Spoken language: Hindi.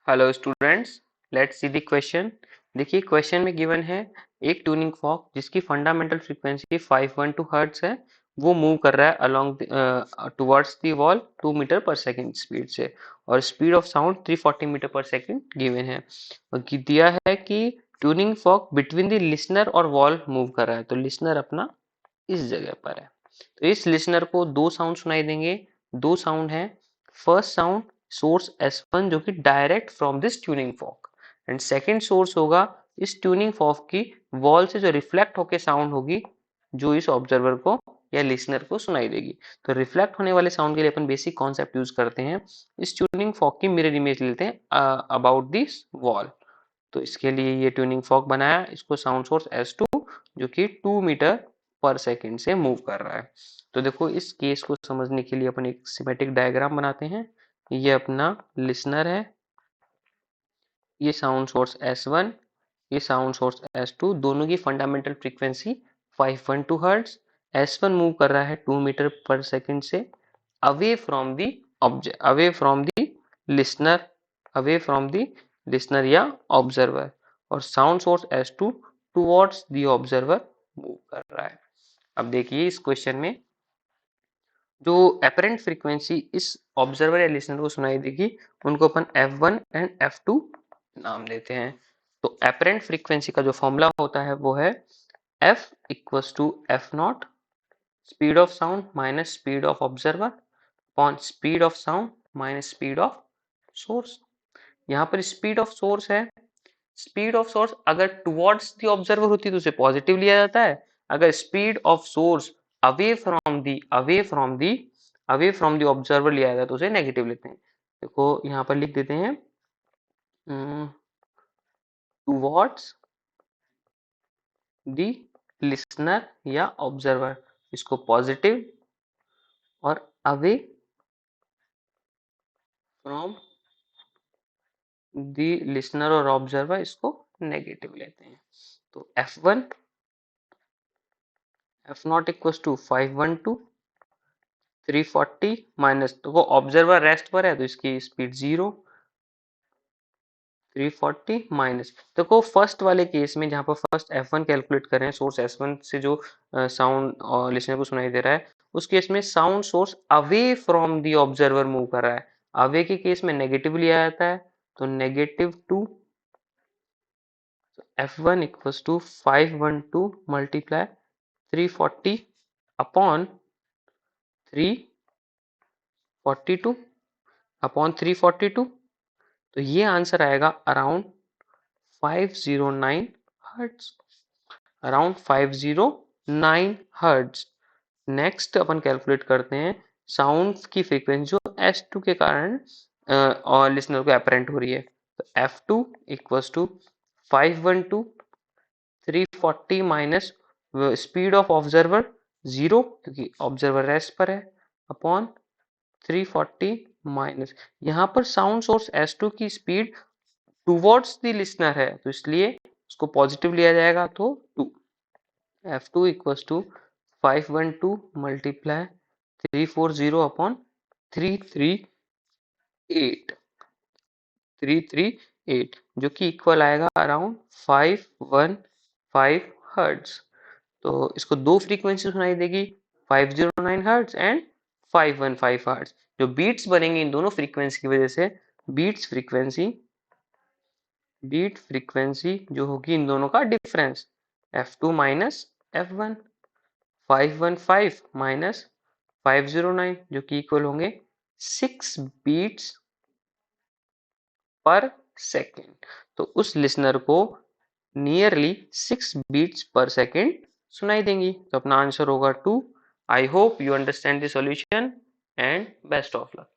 Hello students, let's see the question. देखिए क्वेश्चन में गिवन है एक ट्यूनिंग फॉर्क जिसकी फंडामेंटल फ्रीक्वेंसी 512 हर्ट्ज है, वो मूव कर रहा है along towards the wall 2 metre per second speed से, और speed of sound 340 metre per second given है। और दिया है कि tuning fork between the listener और वॉल मूव कर रहा है, तो लिसनर अपना इस जगह पर है। तो इस लिसनर को दो साउंड सुनाई देंगे। दो साउंड है। फर्स्ट साउंड सोर्स S1 जो कि direct from this tuning fork, and second source होगा इस ट्यूनिंग फॉर्क की वॉल से जो रिफ्लेक्ट होके साउंड होगी, जो इस ऑब्जर्वर को या लिसनर को सुनाई देगी। तो रिफ्लेक्ट होने वाले साउंड के लिए अपन बेसिक कॉन्सेप्ट यूज करते हैं। इस ट्यूनिंग फॉर्क की मिरर इमेज लेते हैं अबाउट दिस वॉल। तो इसके लिए ये ट्यूनिंग फॉर्क बनाया, इसको साउंड सोर्स S2 जो कि 2 मीटर पर सेकेंड से मूव कर रहा है। तो देखो इस केस को समझने के लिए अपन एक सिमेट्रिक डायग्राम बनाते हैं। ये अपना लिसनर है, ये साउंड सोर्स S1, ये साउंड सोर्स S2, दोनों की fundamental frequency 512 hertz. S1 move कर रहा है 2 मीटर पर सेकेंड से away from the object, away from the listener, away from the listener या ऑब्जर्वर, और sound source S2 towards the observer move कर रहा है। अब देखिए इस क्वेश्चन में जो एपरेंट फ्रीक्वेंसी इस ऑब्जर्वर या लिसनर को सुनाई देगी, उनको अपन F1 एंड F2 नाम देते हैं। तो एपरेंट फ्रीक्वेंसी का जो फॉर्मूला होता है वो है F equals to F not speed of sound minus speed of observer upon speed of sound minus speed of source. यहाँ पर स्पीड ऑफ सोर्स है। स्पीड ऑफ सोर्स अगर टुवर्ड्स द ऑब्जर्वर होती है तो उसे पॉजिटिव लिया जाता है। अगर speed of source away from the observer लिया जाता है तो उसे नेगेटिव लेते हैं। देखो यहाँ पर लिख देते हैं टुवर्ड्स दी लिसनर या ऑब्जर्वर, इसको पॉजिटिव, और अवे फ्रॉम दी लिसनर और ऑब्जर्वर इसको नेगेटिव लेते हैं। तो F1 F not equals to 512 340 minus, तो वो ऑब्जर्वर रेस्ट पर है तो इसकी स्पीड 0, 340 माइनस। देखो फर्स्ट वाले केस में जहां पर फर्स्ट F1 कैलकुलेट कर रहे हैं, सोर्स S1 से जो साउंड और लिसनर को सुनाई दे रहा है, उस केस में sound source away from the observer move कर रहा है। अवे के केस में नेगेटिव लिया जाता है, तो -2 F1 equals to 512 multiply 340 upon 342 upon 342, तो ये आंसर आएगा around 509 hertz, around 509 hertz. Next अपन कैलकुलेट करते हैं साउंड की फ्रीक्वेंसी जो S2 के कारण और लिसनर को अपरेंट हो रही है। तो F2 equals to 512 340 minus speed of observer 0 क्योंकि ऑब्जर्वर रेस्ट पर है, अपॉन 340 माइनस, यहाँ पर साउंड सोर्स S2 की स्पीड टुवर्ड्स द लिसनर है तो इसलिए उसको पॉजिटिव लिया जाएगा, तो 2 F2 equals to 512 multiply 340 upon 338 जो कि इक्वल आएगा अराउंड 515 हर्ट्ज। तो इसको दो फ्रीक्वेंसी सुनाई देगी, 509 हर्ट्ज एंड 515 हर्ट्ज। जो बीट्स बनेंगे इन दोनों फ्रीक्वेंसी की वजह से, बीट फ्रीक्वेंसी जो होगी इन दोनों का difference, F2 minus F1, 515 minus 509 जो कि इक्वल होंगे 6 बीट्स पर सेकेंड। तो उस लिसनर को नियरली 6 बीट्स पर सेकेंड सुनाई देंगी, तो अपना आंसर होगा 2। I hope you understand the solution and best of luck.